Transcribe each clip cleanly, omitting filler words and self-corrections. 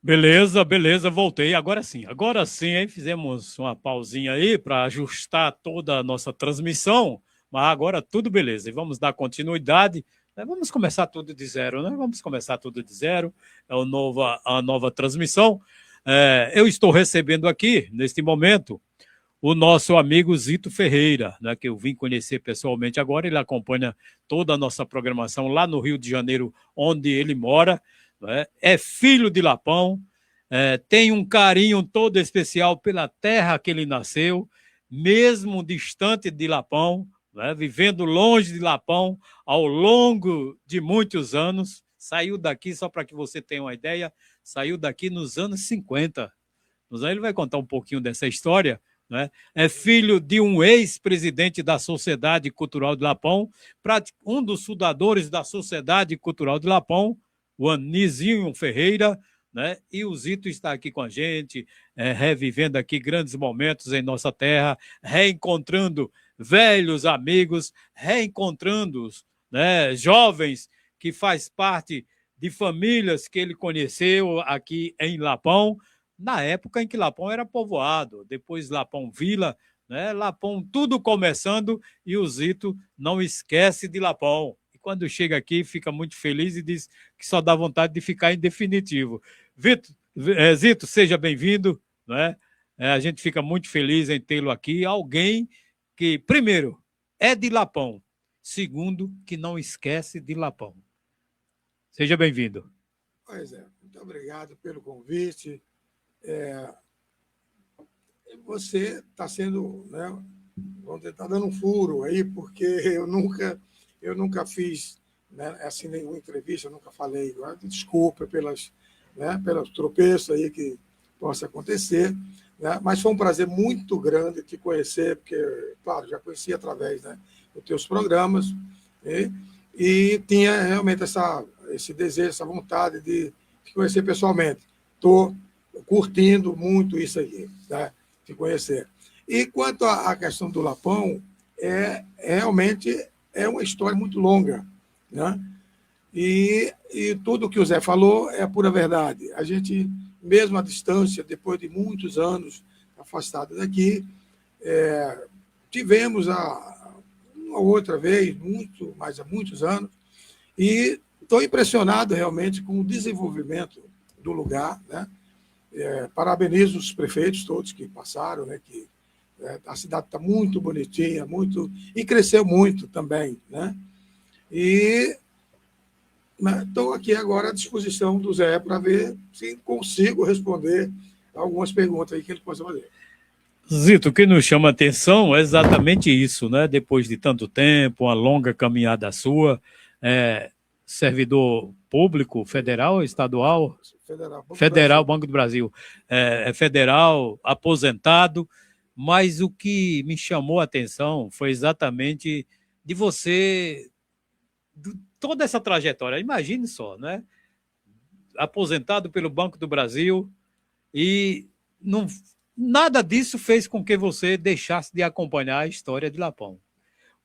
Beleza, beleza, voltei. Agora sim, aí fizemos uma pausinha aí para ajustar toda a nossa transmissão, mas agora tudo beleza. E vamos dar continuidade, né? Vamos começar tudo de zero, né? Vamos começar tudo de zero. A nova transmissão. Eu estou recebendo aqui, neste momento, o nosso amigo Zito Ferreira, né, que eu vim conhecer pessoalmente agora. Ele acompanha toda a nossa programação lá no Rio de Janeiro, onde ele mora. Né? É filho de Lapão, tem um carinho todo especial pela terra que ele nasceu, mesmo distante de Lapão, né? Vivendo longe de Lapão ao longo de muitos anos. Saiu daqui, só para que você tenha uma ideia, saiu daqui nos anos 50. Ele vai contar um pouquinho dessa história, né? É filho de um ex-presidente da Sociedade Cultural de Lapão, um dos fundadores da Sociedade Cultural de Lapão, o Anizinho Ferreira, né? E o Zito está aqui com a gente, revivendo aqui grandes momentos em nossa terra, reencontrando velhos amigos, reencontrando, né, jovens que faz parte de famílias que ele conheceu aqui em Lapão, na época em que Lapão era povoado, depois Lapão Vila, né? Lapão tudo começando e o Zito não esquece de Lapão. E quando chega aqui fica muito feliz e diz que só dá vontade de ficar em definitivo. Zito, seja bem-vindo, né? A gente fica muito feliz em tê-lo aqui, alguém que, primeiro, é de Lapão, segundo, que não esquece de Lapão. Seja bem-vindo. Pois é, muito obrigado pelo convite. Você está sendo, né, está dando um furo aí, porque eu nunca fiz, né, assim, nenhuma entrevista, eu nunca falei. Desculpa pelos tropeços aí que possa acontecer, né, mas foi um prazer muito grande te conhecer, porque, claro, já conheci através, né, dos teus programas, e tinha realmente esse desejo, essa vontade de te conhecer pessoalmente. Estou curtindo muito isso aqui, tá? Te conhecer. E quanto à questão do Lapão, realmente é uma história muito longa, né? E tudo que o Zé falou é a pura verdade. A gente, mesmo à distância, depois de muitos anos afastado daqui, tivemos uma outra vez, mas há muitos anos, e estou impressionado realmente com o desenvolvimento do lugar, né? Parabenizo os prefeitos todos que passaram, né, que a cidade está muito bonitinha, e cresceu muito também, né? E estou aqui agora à disposição do Zé para ver se consigo responder algumas perguntas aí que ele possa fazer. Zito, o que nos chama a atenção é exatamente isso, né? Depois de tanto tempo, uma longa caminhada sua, servidor público, federal, estadual? Federal, Banco do Brasil. É federal, aposentado, mas o que me chamou a atenção foi exatamente de você, de toda essa trajetória. Imagine só, né? Aposentado pelo Banco do Brasil e não, nada disso fez com que você deixasse de acompanhar a história de Lapão.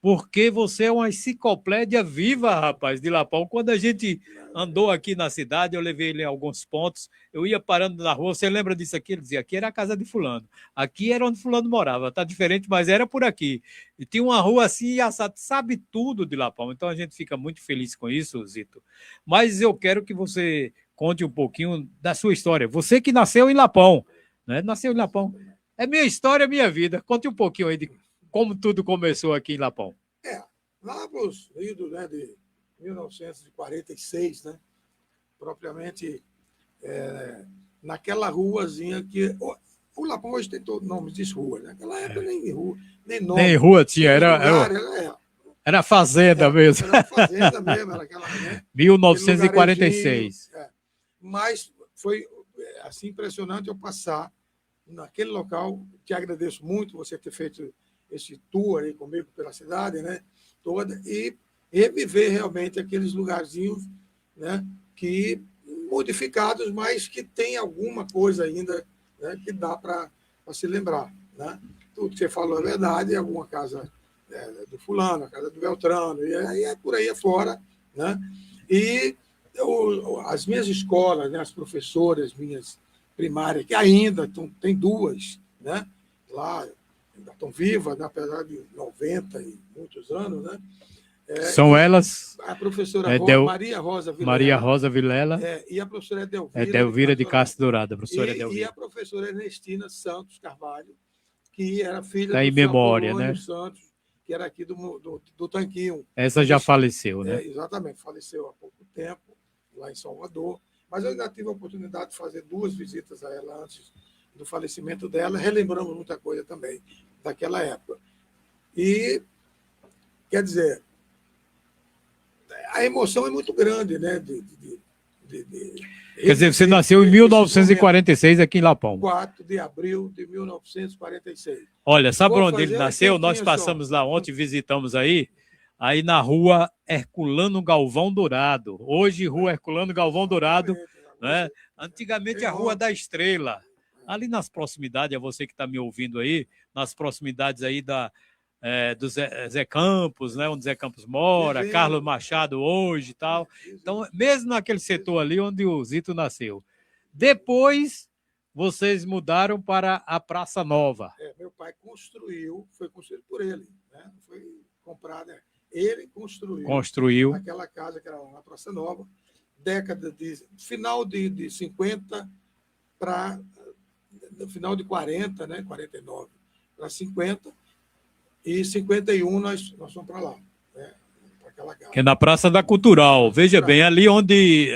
Porque você é uma enciclopédia viva, rapaz, de Lapão. Quando a gente andou aqui na cidade, eu levei ele em alguns pontos, eu ia parando na rua, você lembra disso aqui? Ele dizia, aqui era a casa de fulano, aqui era onde fulano morava, tá diferente, mas era por aqui. E tinha uma rua assim, sabe tudo de Lapão. Então a gente fica muito feliz com isso, Zito. Mas eu quero que você conte um pouquinho da sua história. Você que nasceu em Lapão, né? Nasceu em Lapão. É minha história, minha vida. Conte um pouquinho aí de como tudo começou aqui em Lapão. Lá para os idos, né, de 1946, né, propriamente naquela ruazinha que... O Lapão hoje tem todo nome de rua, né? Naquela época nem rua, nem nome. Nem rua tinha, era fazenda mesmo. Era fazenda mesmo, era aquela, né? 1946. Mas foi assim impressionante eu passar naquele local. Te agradeço muito você ter feito esse tour aí comigo pela cidade, né, toda, e reviver realmente aqueles lugarzinhos, né, que modificados, mas que tem alguma coisa ainda, né, que dá para se lembrar, né? Tudo que você falou é verdade, alguma casa do fulano, a casa do Beltrano, e aí por aí afora, né? E As minhas escolas, né, as professoras minhas primárias, que ainda tem duas, né, lá ainda estão vivas, né, apesar de 90 e muitos anos, né? São elas A professora Maria Rosa Vilela, e a professora Edelvira de Castro Dourado, a professora Edelvira. E a professora Ernestina Santos Carvalho, que era filha tá do em memória, Apolônio né? Santos, que era aqui do Tanquinho. Essa já faleceu, né? Exatamente, faleceu há pouco tempo, lá em Salvador. Mas eu ainda tive a oportunidade de fazer 2 visitas a ela antes do falecimento dela, relembramos muita coisa também daquela época. E, quer dizer, a emoção é muito grande, né? Quer dizer, você nasceu em 1946 aqui em Lapão. 4 de abril de 1946. Olha, sabe onde ele nasceu? Nós passamos lá ontem, visitamos aí na rua Herculano Galvão Dourado. Hoje, rua Herculano Galvão Dourado, né? Antigamente a Rua da Estrela. Ali nas proximidades, é você que está me ouvindo aí, nas proximidades aí do Zé Campos, né? Onde Zé Campos mora, Carlos Machado hoje e tal. Então, mesmo naquele setor ali onde o Zito nasceu. Depois, vocês mudaram para a Praça Nova. Meu pai foi construído por ele, né? Foi comprado, né? Ele construiu aquela casa que era lá na Praça Nova, final de 50 para final de 40, né? 49 para 50, e 51 nós fomos para lá, né? Para que é na Praça da Cultural. Veja bem, ali onde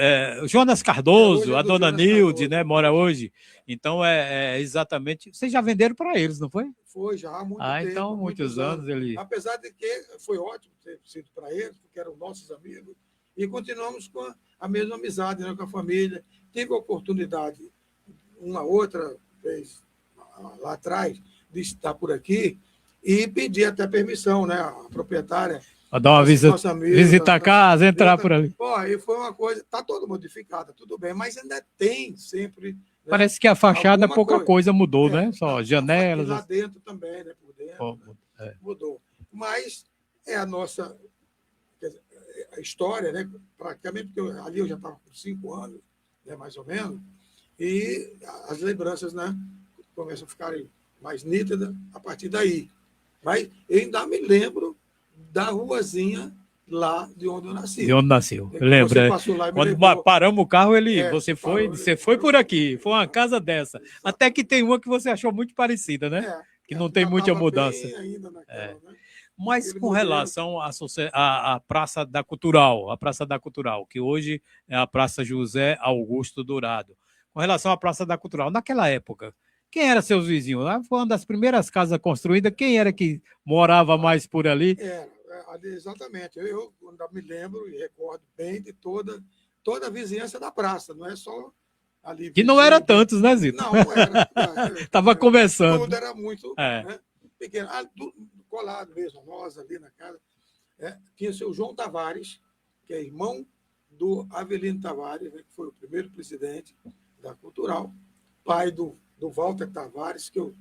Jonas Cardoso, a dona Nilde, né, mora hoje. Então, exatamente... Vocês já venderam para eles, não foi? Foi já há muito tempo. Então, muitos anos ele... Apesar de que foi ótimo ter sido para eles, porque eram nossos amigos, e continuamos com a mesma amizade, né, com a família. Tive a oportunidade, uma outra vez, lá atrás, de estar por aqui e pedir até permissão, né, a proprietária... dar uma visita a casa, entrar por ali. E foi uma coisa, está toda modificada, tudo bem, mas ainda tem sempre... Né, parece que a fachada, pouca coisa mudou, né? Só janelas. Lá dentro também, né? Por dentro, mudou. Mas é a nossa a história, né? Praticamente, porque ali eu já estava com 5 anos, né? Mais ou menos, e as lembranças, né? Começam a ficarem mais nítidas a partir daí. Mas eu ainda me lembro da ruazinha lá de onde eu nasci. De onde nasceu. Lembra? Quando paramos o carro, você foi por aqui. Foi uma casa dessa. Exato. Até que tem uma que você achou muito parecida, né? Que não tem muita mudança. Né? Mas com relação à Praça da Cultural, que hoje é a Praça José Augusto Dourado. Com relação à Praça da Cultural, naquela época, quem eram seus vizinhos? Foi uma das primeiras casas construídas. Quem era que morava mais por ali? Exatamente. Eu ainda me lembro e recordo bem de toda a vizinhança da praça, não é só ali. Que não era tantos, né, Zito? Não era. Estava começando. Tudo era muito né, pequeno. Colado mesmo, nós ali na casa. Tinha o seu João Tavares, que é irmão do Avelino Tavares, né, que foi o primeiro presidente da Cultural, pai do Walter Tavares, que eu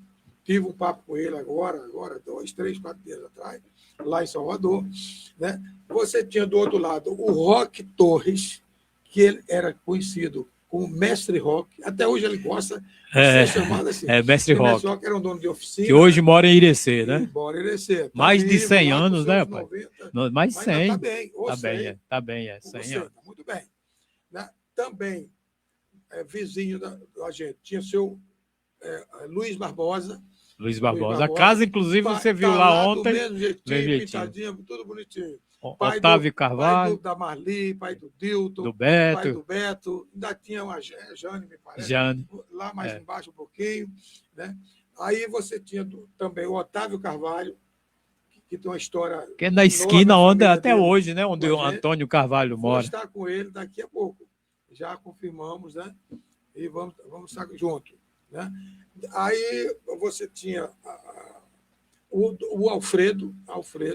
tive um papo com ele agora 2, 3, 4 dias atrás, lá em Salvador. Né? Você tinha do outro lado o Roque Torres, que ele era conhecido como Mestre Roque. Até hoje ele gosta de ser chamado assim. Mestre Roque. Mestre Roque era um dono de oficina. Que hoje mora em Irecê, né? Mora em Irecê. Mais de 100 anos, né, pai? 90, mais de 100. Está bem. Está bem, 100 anos. Muito bem. Né? Também, vizinho da gente, tinha seu Luiz Barbosa. A casa, inclusive, você viu lá ontem. Do mesmo jeitinho, pintadinha, tudo bonitinho. Otávio Carvalho. Pai da Marli, pai do Dilton. Do Beto. Pai do Beto. Ainda tinha uma Jane, me parece. Lá mais embaixo um pouquinho. Né? Aí você tinha também o Otávio Carvalho, que tem uma história... Que é na esquina onde, até hoje, né? Onde o Antônio Carvalho mora. Vou estar com ele daqui a pouco. Já confirmamos, né? E vamos estar juntos. Né? Aí você tinha o Alfredo.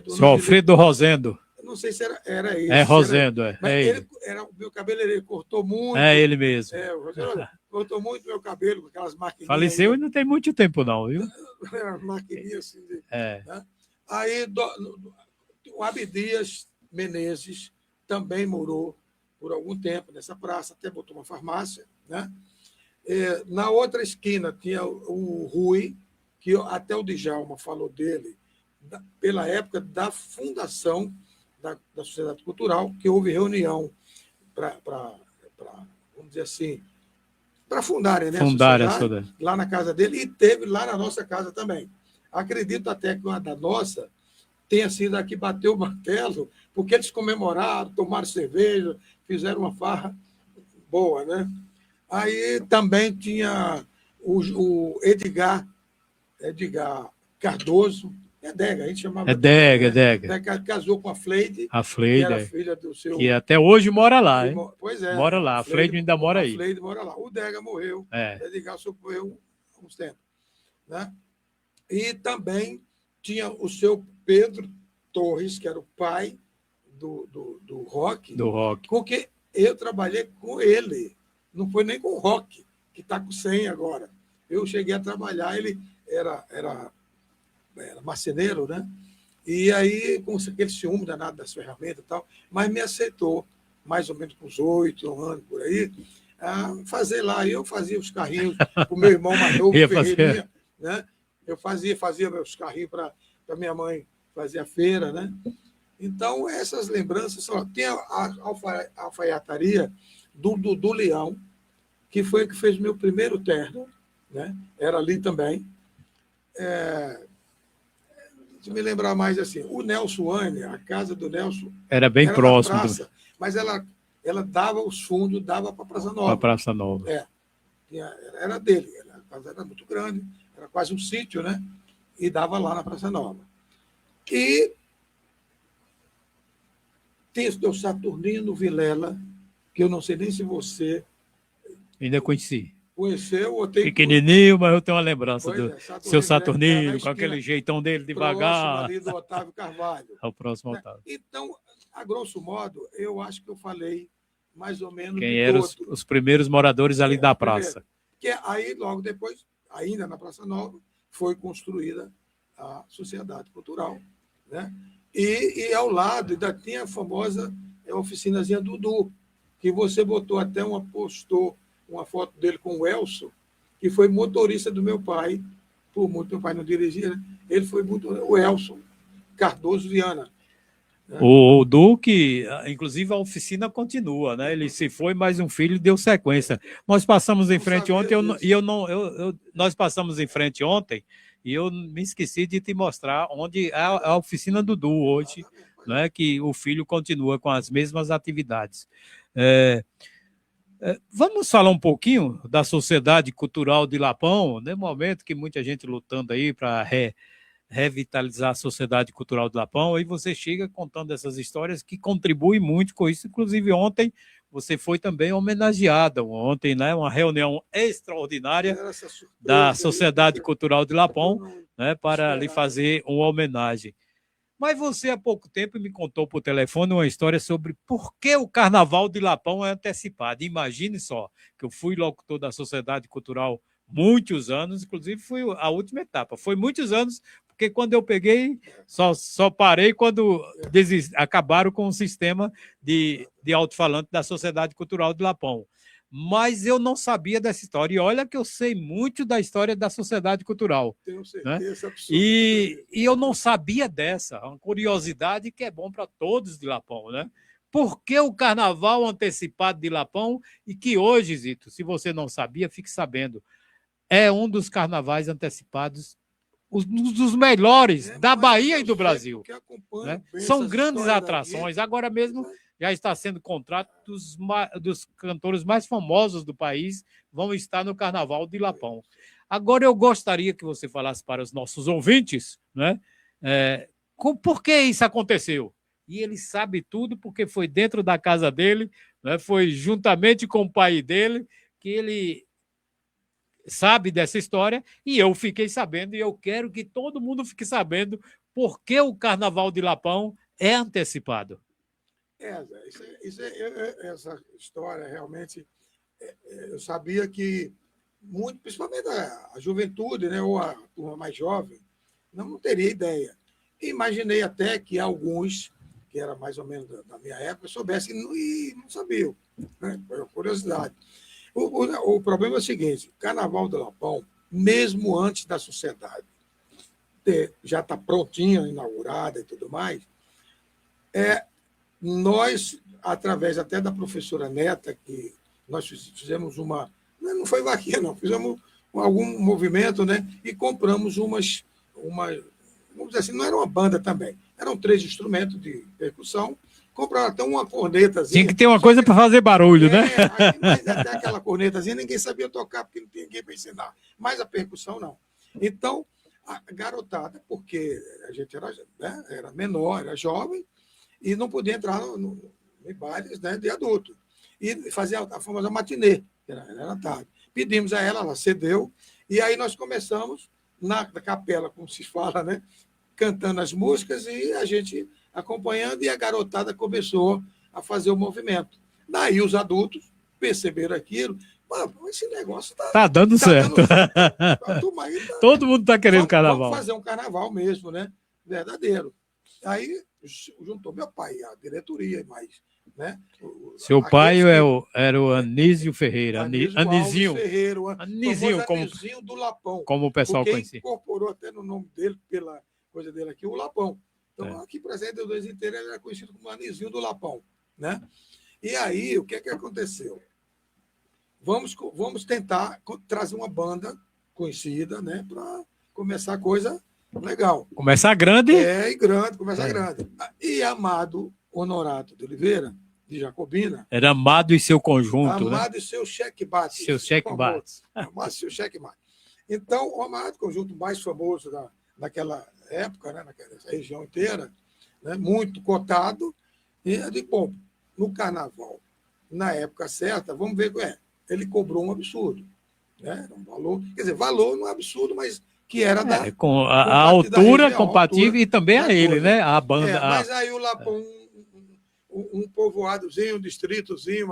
Seu Alfredo Rosendo. Não sei se era ele. Rosendo, mas ele era o meu cabeleireiro, cortou muito. Ele mesmo. O Rosendo cortou muito meu cabelo com aquelas maquininhas. Faleceu e não tem muito tempo, não, viu? Maquininha assim. Né? Aí o Abdias Menezes também morou por algum tempo nessa praça, até botou uma farmácia, né? Na outra esquina tinha o Rui, que até o Djalma falou dele, pela época da fundação da Sociedade Cultural, que houve reunião para vamos dizer assim, para fundarem, né, a Fundar sociedade, lá na casa dele, e teve lá na nossa casa também. Acredito até que uma da nossa tenha sido a que bateu o martelo, porque eles comemoraram, tomaram cerveja, fizeram uma farra boa, né? Aí também tinha o Edgar Cardoso, Edega, a gente chamava Edega. Casou com a Fleide, A que era Fleide, filha do seu... que até hoje mora lá, hein? Pois é. Mora lá, a Fleide ainda mora aí. A Fleide mora lá. O Dega morreu, Edgar morreu há uns tempos. Né? E também tinha o seu Pedro Torres, que era o pai do Rock, porque eu trabalhei com ele, não foi nem com o Rock, que está com 100 agora. Eu cheguei a trabalhar, ele era marceneiro, né? E aí, com aquele ciúme danado das ferramentas e tal, mas me aceitou, mais ou menos com uns 8 anos por aí, a fazer lá. Eu fazia os carrinhos para o meu irmão mais novo, Ferreirinha, né? Eu fazia meus carrinhos para minha mãe fazer a feira, né? Então, essas lembranças são. Tem a alfaiataria do Leão, que foi que fez meu primeiro terno, né? Era ali também. Se me lembrar mais assim, o Nelson Anne, a casa do Nelson era bem próximo, praça, mas ela dava os fundos, dava para a Praça Nova. Para a Praça Nova. Era dele, a casa era muito grande, era quase um sítio, né? E dava lá na Praça Nova. E tem o Saturnino Vilela, que eu não sei nem se você ainda conheci. Conheceu ou tem... Pequenininho, mas eu tenho uma lembrança do seu Saturnino, com aquele jeitão dele devagar. Ali do Otávio Carvalho. Ao próximo Otávio. Então, a grosso modo, eu acho que eu falei mais ou menos quem eram os primeiros moradores ali da praça. Que aí, logo depois, ainda na Praça Nova, foi construída a Sociedade Cultural. Né? E ao lado ainda tinha a famosa oficinazinha Dudu, que você postou uma foto dele com o Elson, que foi motorista do meu pai, por muito meu pai não dirigia, né? Ele foi o Elson Cardoso Viana. Né? O Duque, inclusive a oficina continua, né? Ele se foi, mas um filho deu sequência. Nós passamos em frente ontem, nós passamos em frente ontem, e eu me esqueci de te mostrar onde é a oficina Dudu hoje, né? Que o filho continua com as mesmas atividades. Vamos falar um pouquinho da Sociedade Cultural de Lapão, no momento que muita gente lutando aí para revitalizar a Sociedade Cultural de Lapão, e você chega contando essas histórias que contribuem muito com isso. Inclusive, ontem você foi também homenageada, ontem, né, uma reunião extraordinária da Sociedade Cultural de Lapão, né, para lhe fazer uma homenagem. Mas você, há pouco tempo, me contou por telefone uma história sobre por que o Carnaval de Lapão é antecipado. Imagine só, que eu fui locutor da Sociedade Cultural muitos anos, inclusive foi a última etapa. Foi muitos anos, porque quando eu peguei, só parei quando acabaram com o sistema de alto-falante da Sociedade Cultural de Lapão. Mas eu não sabia dessa história. E olha que eu sei muito da história da Sociedade Cultural. Tenho certeza, né? E eu não sabia dessa. Uma curiosidade que é bom para todos de Lapão, né? Por que o Carnaval antecipado de Lapão? E que hoje, Zito, se você não sabia, fique sabendo. É um dos carnavais antecipados, um dos melhores da Bahia e do Brasil. Né? São grandes atrações. Agora mesmo já está sendo contrato dos cantores mais famosos do país, vão estar no Carnaval de Lapão. Agora eu gostaria que você falasse para os nossos ouvintes, né, por que isso aconteceu. E ele sabe tudo porque foi dentro da casa dele, né, foi juntamente com o pai dele que ele sabe dessa história, e eu fiquei sabendo, e eu quero que todo mundo fique sabendo por que o Carnaval de Lapão é antecipado. Essa história realmente, eu sabia que, muito, principalmente a juventude, né, ou a turma mais jovem, não teria ideia. Imaginei até que alguns que era mais ou menos da minha época, soubesse e não sabiam, né? Foi uma curiosidade. O problema é o seguinte: o Carnaval do Lapão, mesmo antes da sociedade já está prontinha, inaugurada e tudo mais, nós, através até da professora Neta, que nós fizemos não foi vaquinha, não, fizemos algum movimento, né? E compramos vamos dizer assim, não era uma banda também, eram 3 instrumentos de percussão, compraram até uma cornetazinha. Tinha que ter uma coisa para fazer barulho, né? Mas até aquela cornetazinha ninguém sabia tocar, porque não tinha ninguém para ensinar. Mas a percussão, não. Então, a garotada, porque a gente era menor, era jovem, e não podia entrar em bailes, né, de adulto. E fazia a famosa matinê, que era tarde. Pedimos a ela cedeu, e aí nós começamos na capela, como se fala, né, cantando as músicas e a gente acompanhando, e a garotada começou a fazer o movimento. Daí os adultos perceberam aquilo. Esse negócio tá dando certo. Todo mundo está querendo carnaval. Vamos fazer um carnaval mesmo, né? Verdadeiro. Aí juntou meu pai, a diretoria, mais, né? Seu pai era o Anísio Ferreira. Anizinho Ferreira, Anizinho, Anizinho do Lapão. Como o pessoal conhecia. Incorporou até no nome dele, pela coisa dele aqui, o Lapão. Então, aqui presente, o 2 inteiro, ele era conhecido como Anizinho do Lapão, né? E aí, o que aconteceu? Vamos tentar trazer uma banda conhecida, né, para começar coisa legal. Começar grande? Começar grande. E Amado Honorato de Oliveira, de Jacobina. Era Amado e seu conjunto, Amado né? e seu checkmate. Seu checkmate. Amado e seu checkmate. Então, o Amado, conjunto mais famoso naquela época, né, naquela região inteira, né, muito cotado. E eu digo, bom, no carnaval, na época certa, vamos ver qual é. Ele cobrou um absurdo, né? Um valor, quer dizer, valor não é absurdo, mas que era com a altura compatível e também a ele, né? A banda. Mas aí o Lapão, um povoadozinho, um distritozinho,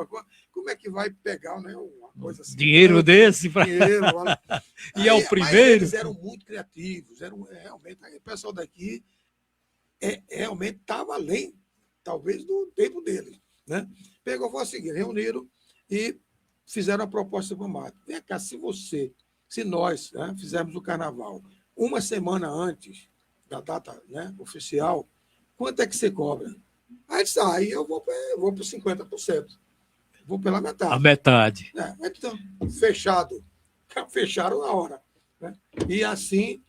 como é que vai pegar, né? Uma coisa assim. Dinheiro desse para. E é o primeiro. Eles eram muito criativos, realmente. O pessoal daqui realmente estava além, talvez, do tempo deles, né? Pegou, foi o seguinte, reuniram e fizeram a proposta para o Amado. Vem cá, se nós, né, fizermos o carnaval uma semana antes da data, né, oficial, quanto é que você cobra? Aí disse, aí eu vou para 50%. Vou pela metade. A metade. Então, fechado. Fecharam na hora. Né? E assim,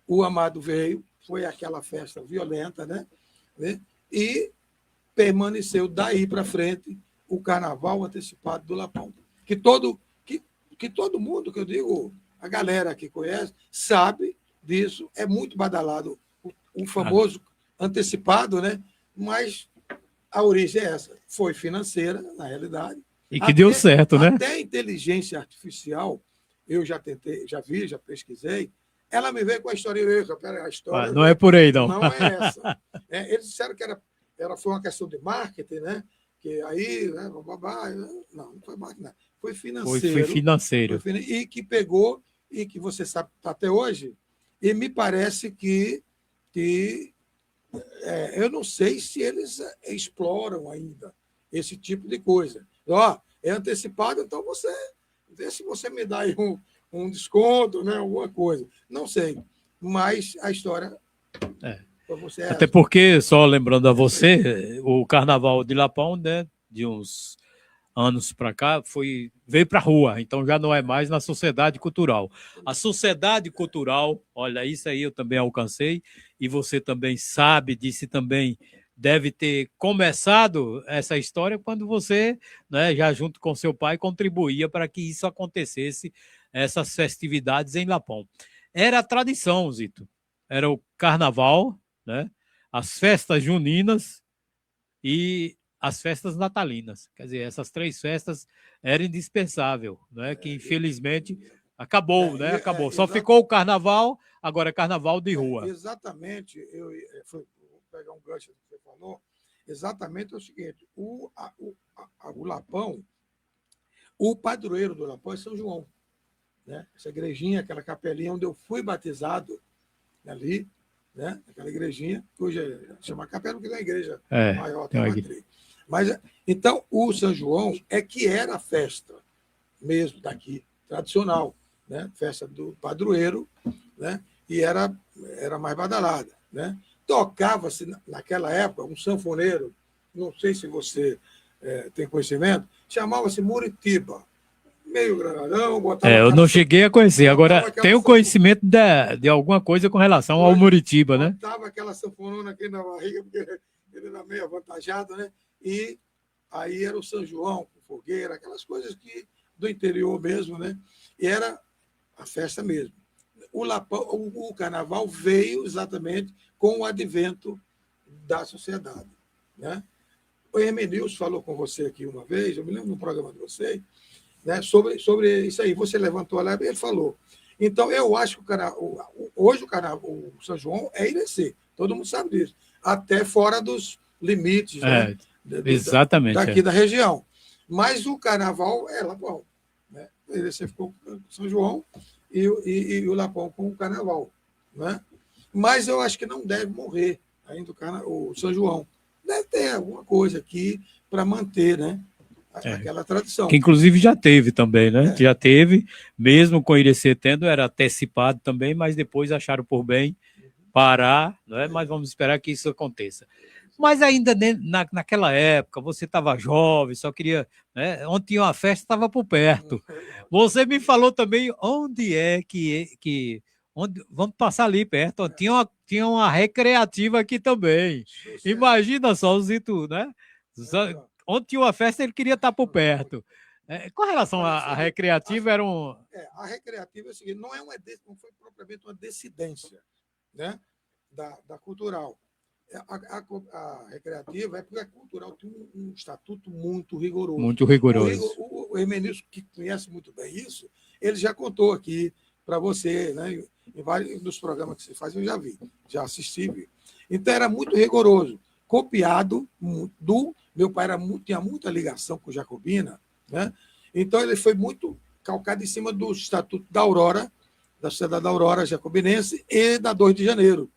o Amado veio, foi aquela festa violenta, né? E permaneceu daí para frente o carnaval antecipado do Lapão. Que todo mundo, que eu digo, a galera que conhece, sabe disso, é muito badalado o famoso antecipado, né? Mas a origem é essa, foi financeira, na realidade. E que deu certo, né? Até a inteligência artificial, eu já tentei, já vi, já pesquisei, ela me veio com a história. A história não é por aí, não. Não é essa. Eles disseram que foi uma questão de marketing, né? Que aí, né, não foi marketing, não. Foi financeiro. Foi financeiro. E que pegou, e que você sabe até hoje, e me parece que eu não sei se eles exploram ainda esse tipo de coisa. É antecipado, então vê se você me dá aí um desconto, né, alguma coisa. Não sei, mas a história... Você até porque, só lembrando a você, o Carnaval de Lapão, né, de uns anos para cá, veio para a rua, então já não é mais na sociedade cultural. A sociedade cultural, olha, isso aí eu também alcancei, e você também sabe disso, também deve ter começado essa história quando você, né, já junto com seu pai, contribuía para que isso acontecesse, essas festividades em Lapão. Era a tradição, Zito, era o carnaval, né, as festas juninas e as festas natalinas. Quer dizer, essas 3 festas eram indispensáveis, né? Que infelizmente acabou, né? Acabou. Só ficou o carnaval, agora é carnaval de rua. Exatamente. Vou pegar um gancho que você falou. Exatamente é o seguinte: o Lapão, o padroeiro do Lapão é São João. Né? Essa igrejinha, aquela capelinha onde eu fui batizado ali, né? Aquela igrejinha, que hoje chama capela, porque é uma igreja maior, tem tem uma uma matriz. Mas, então, o São João é que era a festa mesmo daqui, tradicional, né? Festa do padroeiro, né? E era mais badalada, né? Tocava-se, naquela época, um sanfoneiro, não sei se você tem conhecimento, chamava-se Muritiba, meio granadão, botava Eu aquela, não cheguei a conhecer. botava Agora, aquela tenho conhecimento de alguma coisa com relação ao Muritiba, né? botava aquela sanfonona aqui na barriga, porque ele era meio avantajado, né? E aí era o São João, com fogueira, aquelas coisas que do interior mesmo, né? E era a festa mesmo. O carnaval veio exatamente com o advento da sociedade, né? O Hermenilson falou com você aqui uma vez, eu me lembro no programa de vocês, né, sobre isso aí. Você levantou a lebre e ele falou. Então, eu acho que hoje o São João é Irecê, todo mundo sabe disso, até fora dos limites, né, exatamente. daqui da região. Mas o carnaval é Lapão. Né? O Irecê ficou com o São João e o Lapão com o carnaval. Né? Mas eu acho que não deve morrer ainda o São João. Deve ter alguma coisa aqui para manter, né? Aquela tradição. Que inclusive já teve também, né? Já teve, mesmo com o Irecê tendo, era antecipado também, mas depois acharam por bem parar, né? Mas vamos esperar que isso aconteça. Mas ainda naquela época, você estava jovem, só queria, né? Onde tinha uma festa, estava por perto. Você me falou também onde é onde, vamos passar ali perto, tinha uma recreativa aqui também. Imagina só o Zito, né? Onde tinha uma festa, ele queria estar por perto. Com relação à recreativa, era um. A recreativa é o seguinte: não foi propriamente uma dissidência, né, da cultural. A recreativa é porque a cultural tem um estatuto muito rigoroso. Muito rigoroso. O Hermenilson, que conhece muito bem isso, ele já contou aqui para você, né, em vários dos programas que você faz, eu já vi, já assisti. Então, era muito rigoroso, copiado do. Meu pai tinha muita ligação com Jacobina, né? Então, ele foi muito calcado em cima do Estatuto da Aurora, da Sociedade da Aurora Jacobinense e da 2 de Janeiro.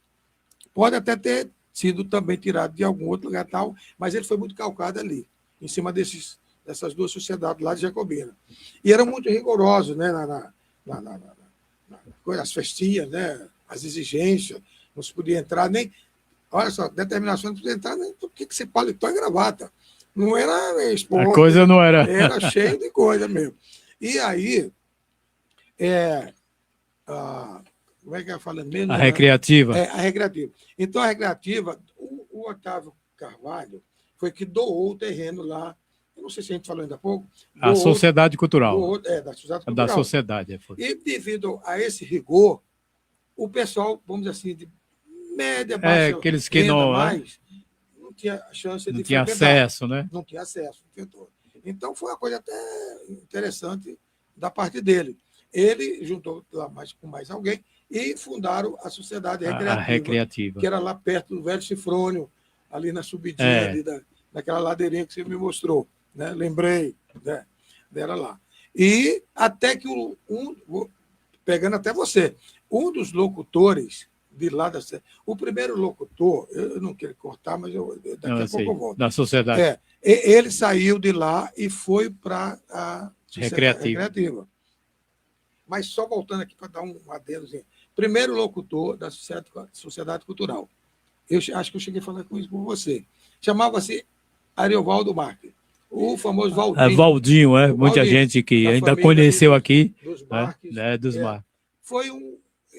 Pode até ter sido também tirado de algum outro lugar, tal, mas ele foi muito calcado ali, em cima dessas duas sociedades lá de Jacobina. E era muito rigoroso, né, as festinhas, né, as exigências, não se podia entrar nem. Olha só, determinação não podia entrar nem porque que se paletó e gravata. Não era esporte. A coisa não era. Era cheio de coisa mesmo. E aí, como é que eu falo mesmo? A recreativa. A recreativa. Então, a recreativa, o Otávio Carvalho foi que doou o terreno lá. Eu não sei se a gente falou ainda há pouco. A Sociedade Cultural. Da Sociedade Cultural. Da Sociedade. E devido a esse rigor, o pessoal, vamos dizer assim, de média, baixa aqueles que não tinha chance de não tinha acesso, né? Não tinha acesso. Então, foi uma coisa até interessante da parte dele. Ele juntou lá com mais alguém e fundaram a Sociedade Recreativa, que era lá perto do Velho Cifrônio, ali na subidinha, ali naquela ladeirinha que você me mostrou. Né? Lembrei, né? Era lá. E até que pegando até você, um dos locutores de lá o primeiro locutor, eu não quero cortar, mas daqui a pouco eu volto. Da Sociedade. Ele saiu de lá e foi para a Recreativa. Mas só voltando aqui para dar um adendozinho. Primeiro locutor da Sociedade Cultural. Eu acho que eu cheguei a falar com isso com você. Chamava-se Ariovaldo Marques. O famoso Valdinho. Valdinho, muita gente que ainda conheceu aqui. Dos Marques. Dos Marques.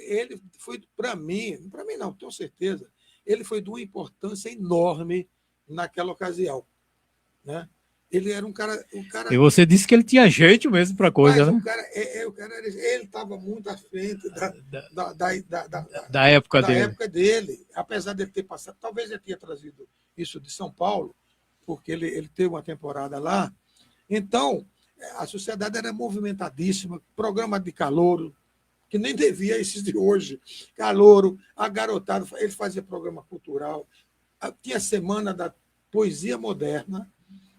Ele foi, para mim não, tenho certeza, ele foi de uma importância enorme naquela ocasião. Né? Ele era um cara. E você disse que ele tinha jeito mesmo para coisa, né? Ele estava muito à frente da época da dele. época dele. Apesar de ele ter passado, talvez ele tenha trazido isso de São Paulo, porque ele teve uma temporada lá. Então, a sociedade era movimentadíssima, programa de calouro, que nem devia esses de hoje. Calouro, a garotada, ele fazia programa cultural, tinha a semana da poesia moderna.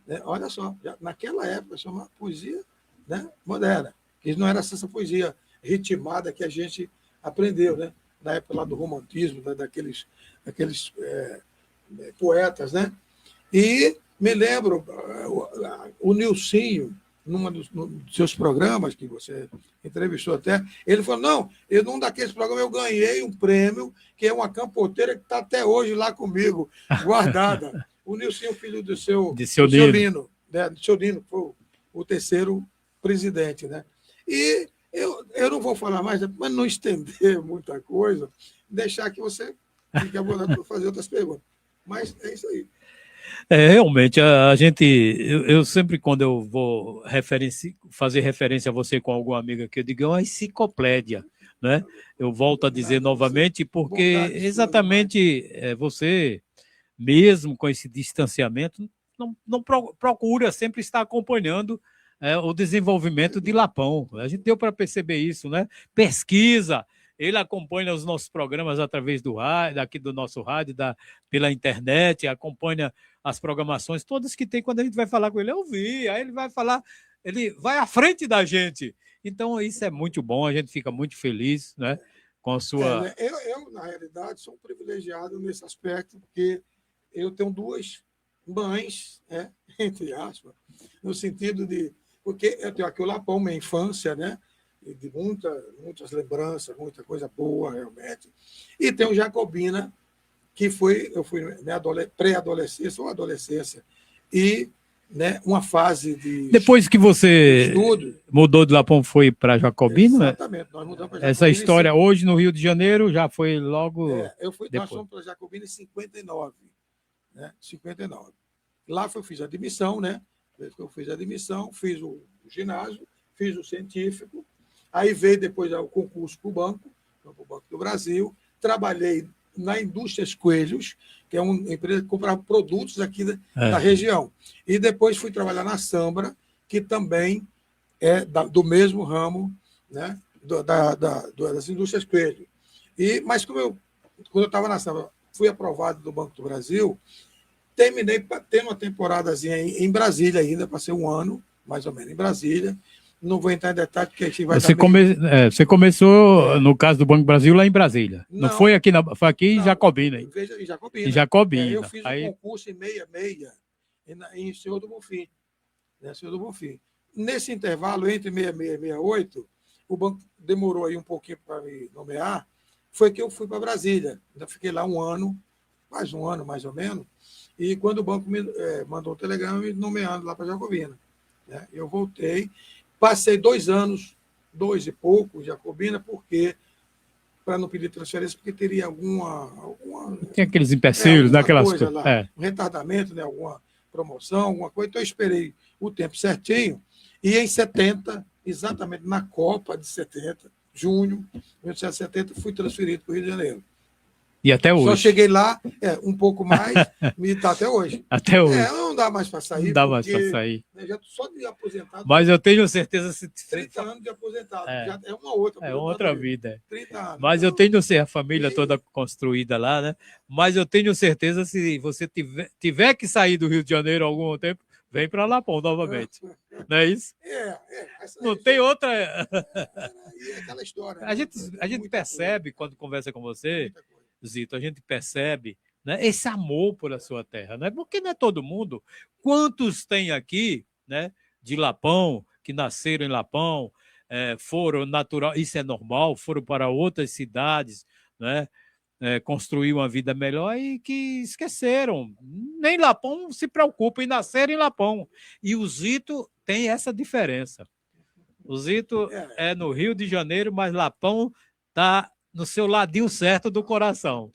Né? Olha só, naquela época chamava poesia, né, moderna, que não era essa poesia ritmada que a gente aprendeu. Né? na época lá do romantismo, daqueles poetas, né? E me lembro, o Nilcinho, dos seus programas, que você entrevistou até, ele falou, não, num daqueles programas eu ganhei um prêmio, que é uma campoteira que está até hoje lá comigo, guardada. O Nilcinho, filho do seu Lino, né? Do seu Lino, foi o terceiro presidente, né? E eu não vou falar mais, mas não estender muita coisa, deixar que você fique à vontade para fazer outras perguntas. Mas é isso aí. Realmente, a gente, eu sempre, quando eu vou fazer referência a você com alguma amiga que eu digo, é uma enciclopédia, né? Eu volto a dizer novamente, porque exatamente você, mesmo com esse distanciamento, não procura sempre estar acompanhando o desenvolvimento de Lapão. A gente deu para perceber isso, né? Pesquisa. Ele acompanha os nossos programas através do rádio, aqui do nosso rádio, pela internet, acompanha as programações todas que tem. Quando a gente vai falar com ele, eu vi, aí ele vai falar, ele vai à frente da gente. Então, isso é muito bom, a gente fica muito feliz, né, com a sua... Eu, na realidade, sou um privilegiado nesse aspecto, porque eu tenho duas mães, né, entre aspas, no sentido de... Porque eu tenho aqui o Lapão, minha infância, né? De muitas lembranças, muita coisa boa, realmente. E tem o Jacobina, que eu fui minha pré-adolescência ou adolescência, e, né, uma fase de... Depois que você mudou de Lapão, foi para Jacobina? Exatamente, nós mudamos para Jacobina. Essa história hoje no Rio de Janeiro já foi logo nós fomos para Jacobina em 59, né? 59. Lá eu fiz a admissão, né? Eu fiz a admissão, fiz o ginásio, fiz o científico. Aí veio depois o concurso para o Banco do Brasil. Trabalhei na Indústrias Coelhos, que é uma empresa que comprava produtos aqui da região. E depois fui trabalhar na Sambra, que também é do mesmo ramo, né, das Indústrias Coelhos. Mas quando eu estava na Sambra, fui aprovado do Banco do Brasil, terminei tendo uma temporadazinha em Brasília ainda, passei um ano, mais ou menos, em Brasília. Não vou entrar em detalhe, porque a gente vai Você começou, no caso do Banco do Brasil, lá em Brasília. Não foi aqui, foi aqui em Jacobina. Em Jacobina. Em Jacobina. Eu fiz um concurso em 66, em Senhor do Bonfim. Né, Senhor do Bonfim. Nesse intervalo, entre 66 e 68, o banco demorou aí um pouquinho para me nomear, foi que eu fui para Brasília. Ainda fiquei lá um ano mais ou menos, e quando o banco me mandou um telegrama me nomeando lá para Jacobina. Né, eu voltei. Passei 2 anos, 2 e pouco, Jacobina, porque para não pedir transferência, porque teria alguma tem aqueles empecilhos, daquelas coisas lá, um retardamento, né, alguma promoção, alguma coisa. Então eu esperei o tempo certinho e em 70, exatamente na Copa de 70, junho de 1970, fui transferido para o Rio de Janeiro. E até hoje. Só cheguei lá, um pouco mais, e está até hoje. Até hoje. Não dá mais para sair. Não dá mais para sair. Né, já só de aposentado. Mas eu tenho certeza... 30 anos de aposentado. Já é uma outra. É outra vida. 30 anos. Mas eu tenho a família toda construída lá, né? Mas eu tenho certeza, se você tiver que sair do Rio de Janeiro algum tempo, vem para Lapão novamente. Não é isso? Não tem outra... E aquela história. A gente percebe, quando conversa com você, Zito, a gente percebe, né, esse amor por a sua terra, né? Porque não é todo mundo. Quantos tem aqui, né, de Lapão, que nasceram em Lapão, foram natural, isso é normal, foram para outras cidades, né, construir uma vida melhor e que esqueceram. Nem Lapão se preocupa em nascer em Lapão. E o Zito tem essa diferença. O Zito é no Rio de Janeiro, mas Lapão está no seu ladinho certo do coração.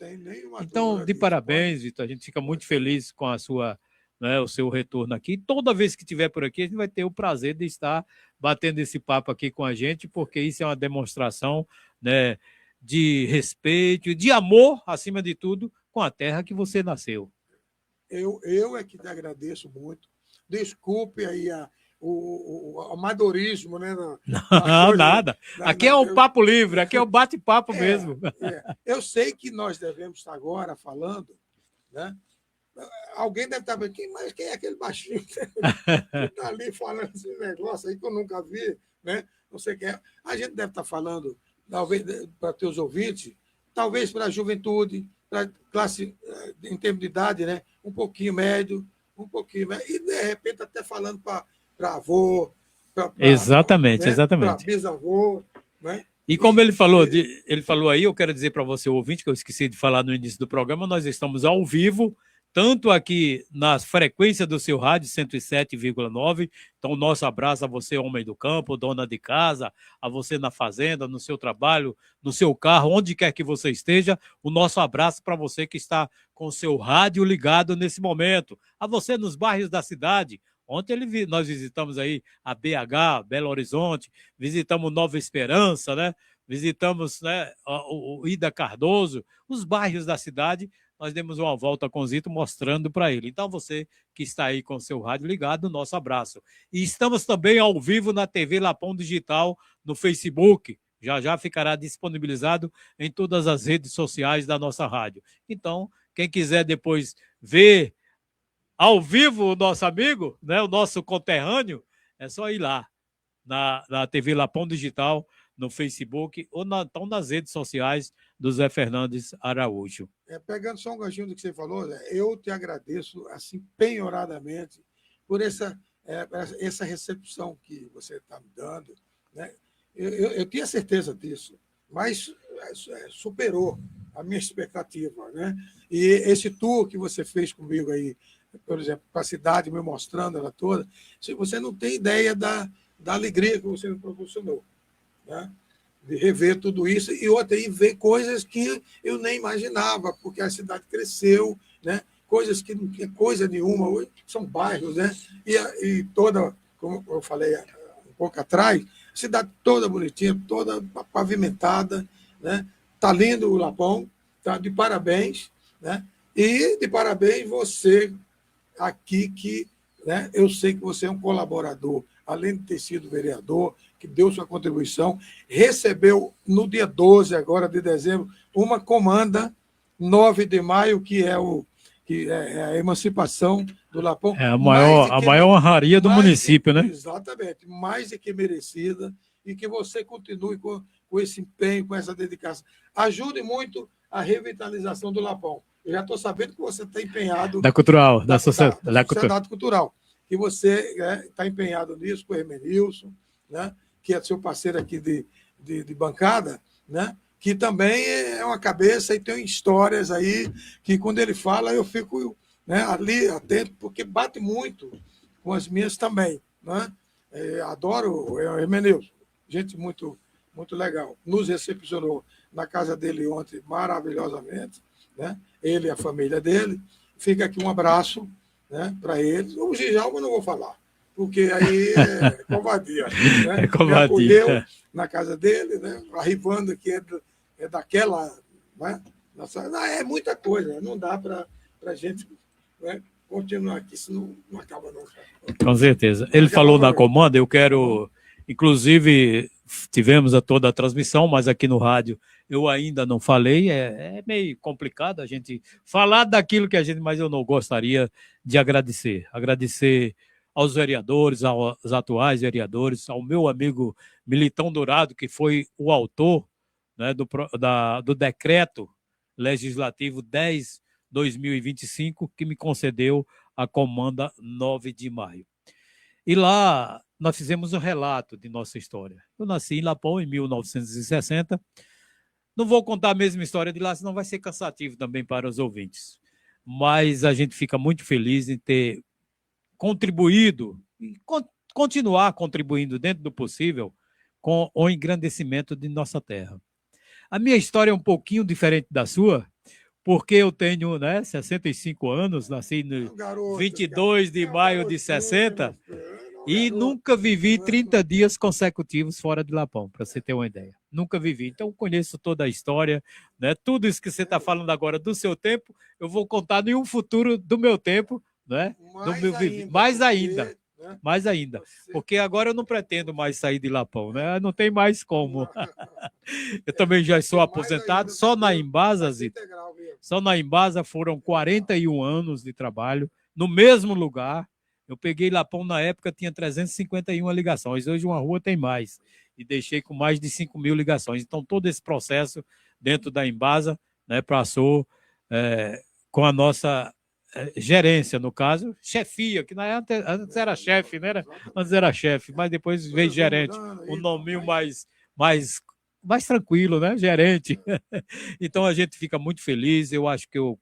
Então, de parabéns, Zito. A gente fica muito feliz com o seu retorno aqui. Toda vez que estiver por aqui, a gente vai ter o prazer de estar batendo esse papo aqui com a gente, porque isso é uma demonstração, né, de respeito, de amor, acima de tudo, com a terra que você nasceu. Eu é que te agradeço muito. Desculpe aí o amadorismo, né? Não, nada. Aqui é o papo livre, aqui é o bate-papo mesmo. Eu sei que nós devemos estar agora falando, né? Alguém deve estar pensando, mas quem é aquele baixinho que está ali falando esse negócio aí que eu nunca vi, né? Não sei quem é. A gente deve estar falando, talvez para teus ouvintes, talvez para a juventude, para classe, em termos de idade, né? Um pouquinho médio, e de repente até falando para avô, Exatamente, para exatamente. bisavô, né? E como ele falou aí, eu quero dizer para você, ouvinte, que eu esqueci de falar no início do programa, nós estamos ao vivo, tanto aqui na frequência do seu rádio, 107,9. Então, nosso abraço a você, homem do campo, dona de casa, a você na fazenda, no seu trabalho, no seu carro, onde quer que você esteja. O nosso abraço para você que está com o seu rádio ligado nesse momento. A você nos bairros da cidade. Ontem nós visitamos aí a BH, Belo Horizonte, visitamos Nova Esperança, né? Visitamos, né, o Ida Cardoso, os bairros da cidade. Nós demos uma volta com o Zito mostrando para ele. Então, você que está aí com o seu rádio ligado, nosso abraço. E estamos também ao vivo na TV Lapão Digital, no Facebook. Já já ficará disponibilizado em todas as redes sociais da nossa rádio. Então, quem quiser depois ver ao vivo o nosso amigo, né, o nosso conterrâneo, é só ir lá na TV Lapão Digital, no Facebook ou então nas redes sociais do Zé Fernandes Araújo. Pegando só um ganchinho do que você falou, Zé, eu te agradeço assim penhoradamente por essa recepção que você está me dando, né? Eu tinha certeza disso, mas superou a minha expectativa, né? E esse tour que você fez comigo aí, por exemplo, para a cidade, me mostrando ela toda, você não tem ideia da alegria que você me proporcionou, né? De rever tudo isso e ver coisas que eu nem imaginava, porque a cidade cresceu, né? Coisas que não tinha coisa nenhuma, hoje são bairros, né? E toda, como eu falei um pouco atrás, a cidade toda bonitinha, toda pavimentada, né? Tá lindo o Lapão, tá de parabéns, né? E de parabéns você aqui que, né, eu sei que você é um colaborador, além de ter sido vereador, que deu sua contribuição, recebeu no dia 12 agora de dezembro uma comanda 9 de maio, que é a emancipação do Lapão. É a maior honraria do município, né? Exatamente, mais do que merecida, e que você continue com esse empenho, com essa dedicação. Ajude muito a revitalização do Lapão. Eu já estou sabendo que você está empenhado... Da cultural, da sociedade cultural. Que você está empenhado nisso com o Hermenilson, né? Que é seu parceiro aqui de bancada, né? Que também é uma cabeça e tem histórias aí que, quando ele fala, eu fico, né, ali atento, porque bate muito com as minhas também. Né? Adoro o Hermenilson, gente muito, muito legal. Nos recepcionou na casa dele ontem maravilhosamente, né? Ele e a família dele. Fica aqui um abraço, né, para eles. O Gijalma eu não vou falar, porque aí é covardia. Né? É covardia. Me acolheu na casa dele, né? Arribando que é daquela... Né? É muita coisa, não dá para a gente, né, continuar aqui, senão não acaba não. Com certeza. Ele falou na comanda, eu quero... Inclusive, tivemos toda a transmissão, mas aqui no rádio eu ainda não falei, é meio complicado a gente falar daquilo que a gente, mas eu não gostaria de agradecer. Agradecer aos vereadores, aos atuais vereadores, ao meu amigo Militão Dourado, que foi o autor, né, do decreto legislativo 10/2025, que me concedeu a comanda 9 de maio. E lá nós fizemos um relato de nossa história. Eu nasci em Lapão em 1960. Não vou contar a mesma história de lá, senão vai ser cansativo também para os ouvintes. Mas a gente fica muito feliz em ter contribuído e continuar contribuindo dentro do possível com o engrandecimento de nossa terra. A minha história é um pouquinho diferente da sua, porque eu tenho, né, 65 anos, nasci no 22 de maio de 60 e nunca vivi 30 dias consecutivos fora de Lapão, para você ter uma ideia. Nunca vivi. Então, conheço toda a história, né? Tudo isso que você está falando agora do seu tempo, eu vou contar em um futuro do meu tempo, né? Mais ainda. Porque agora eu não pretendo mais sair de Lapão, né? Não tem mais como. Eu também já sou aposentado, só na Embasa, Zito. Só na Embasa foram 41 anos de trabalho, no mesmo lugar. Eu peguei Lapão na época, tinha 351 ligações. Hoje uma rua tem mais. E deixei com mais de 5.000 ligações. Então, todo esse processo dentro da Embasa, né, passou com a nossa gerência, no caso, chefia, que antes era chefe, né? Antes era chefe, mas depois veio gerente, um nominho mais tranquilo, né? Gerente. Então a gente fica muito feliz, eu acho que eu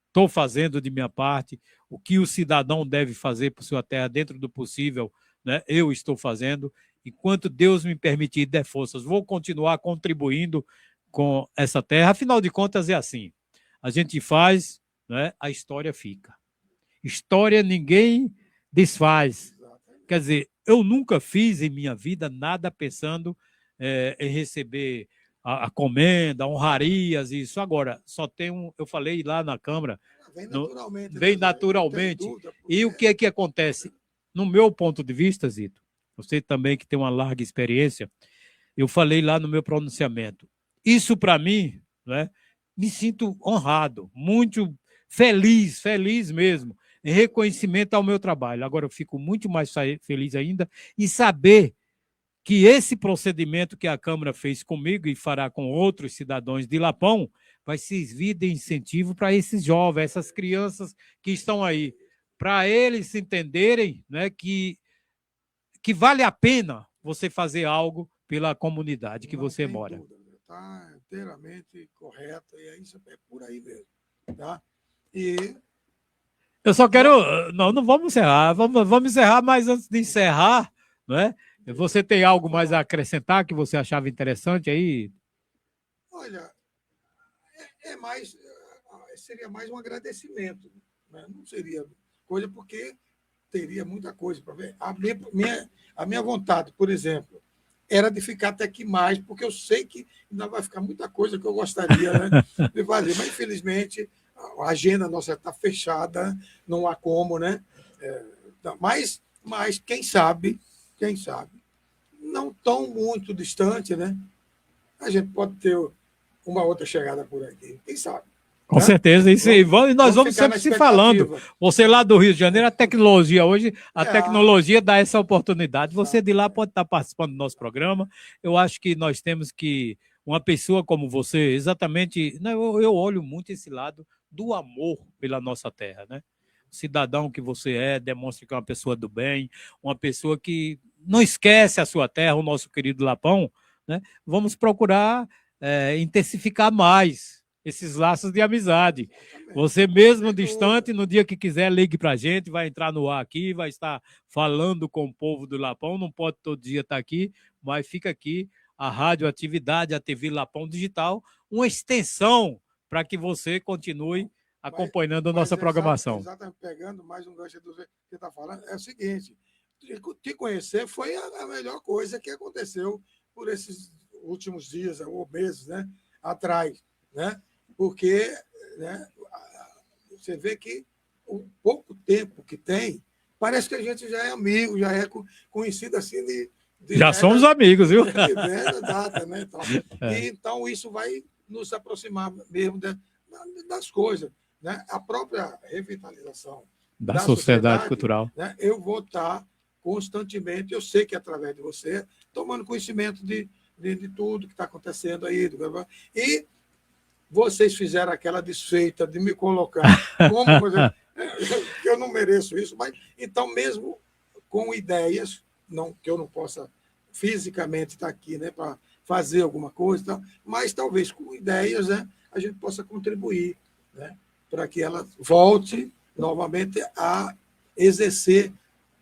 estou fazendo de minha parte o que o cidadão deve fazer por sua terra dentro do possível, né? Eu estou fazendo, enquanto Deus me permitir e der forças, vou continuar contribuindo com essa terra, afinal de contas é assim, a gente faz, né? A história fica. História ninguém desfaz. Quer dizer, eu nunca fiz em minha vida nada pensando em receber a comenda, honrarias, isso. Agora, só tem eu falei lá na Câmara, vem naturalmente. E o que é que acontece? No meu ponto de vista, Zito, você também que tem uma larga experiência, eu falei lá no meu pronunciamento. Isso, para mim, né, me sinto honrado, muito feliz mesmo, em reconhecimento ao meu trabalho. Agora, eu fico muito mais feliz ainda em saber que esse procedimento que a Câmara fez comigo e fará com outros cidadãos de Lapão vai servir de incentivo para esses jovens, essas crianças que estão aí, para eles entenderem, né, que vale a pena você fazer algo pela comunidade que você mora. Está inteiramente correto, e é isso, é por aí mesmo. Tá? E eu só quero... Não vamos encerrar. Vamos encerrar, mas antes de encerrar, né, você tem algo mais a acrescentar que você achava interessante aí? Olha, seria mais um agradecimento, né? Não seria coisa, porque teria muita coisa para ver. A minha vontade, por exemplo, era de ficar até aqui mais, porque eu sei que ainda vai ficar muita coisa que eu gostaria, né, de fazer, mas infelizmente a agenda nossa está fechada, não há como, né? Mas quem sabe, não tão muito distante, né? A gente pode ter uma outra chegada por aqui, quem sabe? Com certeza, isso aí. Nós vamos sempre se falando. Você lá do Rio de Janeiro, a tecnologia hoje, a tecnologia dá essa oportunidade. Você de lá pode estar participando do nosso programa. Eu acho que nós temos que, uma pessoa como você, exatamente, eu olho muito esse lado do amor pela nossa terra, né? O cidadão que você demonstra que é uma pessoa do bem, uma pessoa que não esquece a sua terra, o nosso querido Lapão, né? Vamos procurar intensificar mais esses laços de amizade. Você mesmo distante, no dia que quiser, ligue para a gente, vai entrar no ar aqui, vai estar falando com o povo do Lapão, não pode todo dia estar aqui, mas fica aqui a Rádio Atividade, a TV Lapão Digital, uma extensão para que você continue acompanhando a nossa programação. Exatamente, pegando mais um gancho do que você está falando, é o seguinte, te conhecer foi a melhor coisa que aconteceu por esses últimos dias ou meses, né, atrás, né? Porque, né, você vê que o pouco tempo que tem, parece que a gente já é amigo, já é conhecido assim já somos amigos, viu? De velha data, né? Então, isso vai nos aproximar mesmo das coisas, né? A própria revitalização da sociedade cultural. Né? Eu vou estar constantemente, eu sei que através de você, tomando conhecimento de tudo que está acontecendo aí. E vocês fizeram aquela desfeita de me colocar como coisa, eu não mereço isso, mas então mesmo com ideias, que eu não possa fisicamente estar aqui, né, para fazer alguma coisa, mas talvez com ideias, né, a gente possa contribuir, né, para que ela volte novamente a exercer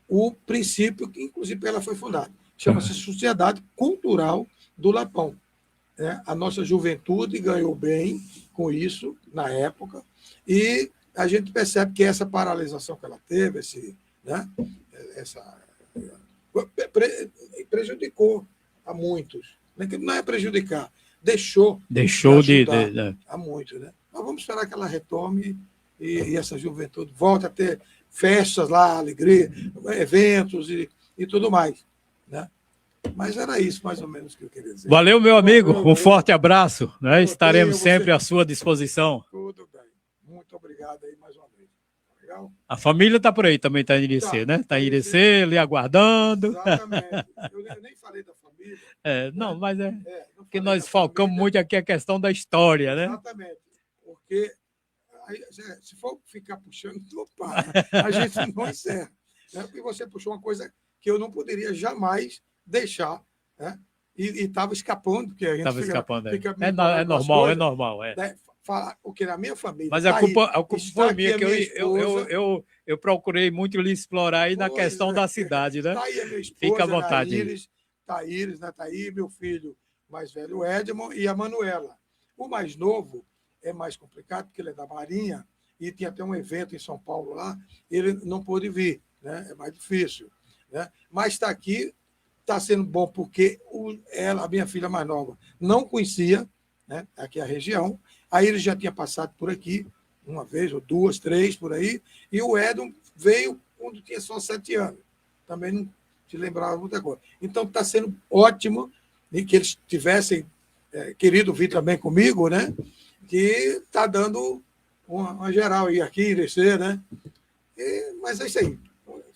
o princípio que, inclusive, ela foi fundada. Chama-se Sociedade Cultural do Lapão. A nossa juventude ganhou bem com isso na época, e a gente percebe que essa paralisação que ela teve, prejudicou a muitos. Não é prejudicar, deixou de a muitos. Né? Nós vamos esperar que ela retome e essa juventude volte a ter festas lá, alegria, eventos e tudo mais. Né? Mas era isso, mais ou menos, que eu queria dizer. Valeu, meu amigo. Um forte abraço. Né? Estaremos sempre à sua disposição. Tudo bem. Muito obrigado aí mais uma vez. Legal? A família está por aí também, está em Irecê, né? Está em Irecê, ali aguardando. Exatamente. Eu nem falei da família. Não, né? mas Não que falei nós da focamos família. muito aqui a questão da história, né? Exatamente. Porque aí, se for ficar puxando, não para. A gente não encerra. Né? E você puxou uma coisa que eu não poderia jamais deixar. Né? E estava escapando, porque a gente Estava escapando aí. fica me É empolgando com as normal, é coisas. normal, Né? Falar o que na minha família Mas está aí. a culpa Está foi aqui minha, a que minha esposa. eu procurei muito lhe explorar aí na Pois questão é. da cidade, né? Está aí a minha Fica à esposa, a vontade aí. Iris. Está a Iris, né? Está aí meu filho mais velho, o Edmond, e a Manuela. O mais novo é mais complicado, porque ele é da Marinha, e tinha até um evento em São Paulo lá, ele não pôde vir, né? É mais difícil. Né? Mas está aqui, está sendo bom, porque ela, a minha filha mais nova, não conhecia, né? Aqui a região, aí ele já tinha passado por aqui, uma vez, ou duas, três, por aí, e o Edson veio quando tinha só 7 anos. Também não se lembrava muita coisa. Então está sendo ótimo que eles tivessem querido vir também comigo, né? Que está dando uma geral aí aqui, descer, né? Mas é isso aí.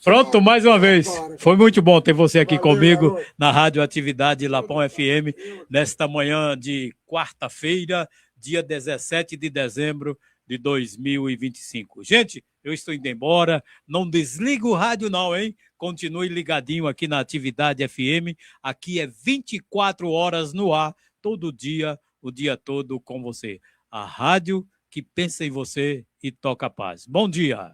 Pronto, mais uma vez. Foi muito bom ter você aqui comigo garoto. na Rádio Atividade Lapão FM, nesta manhã de quarta-feira, dia 17 de dezembro de 2025. Gente, eu estou indo embora. Não desliga o rádio não, hein? Continue ligadinho aqui na Atividade FM. Aqui é 24 horas no ar, todo dia, o dia todo com você. A rádio que pensa em você e toca a paz. Bom dia.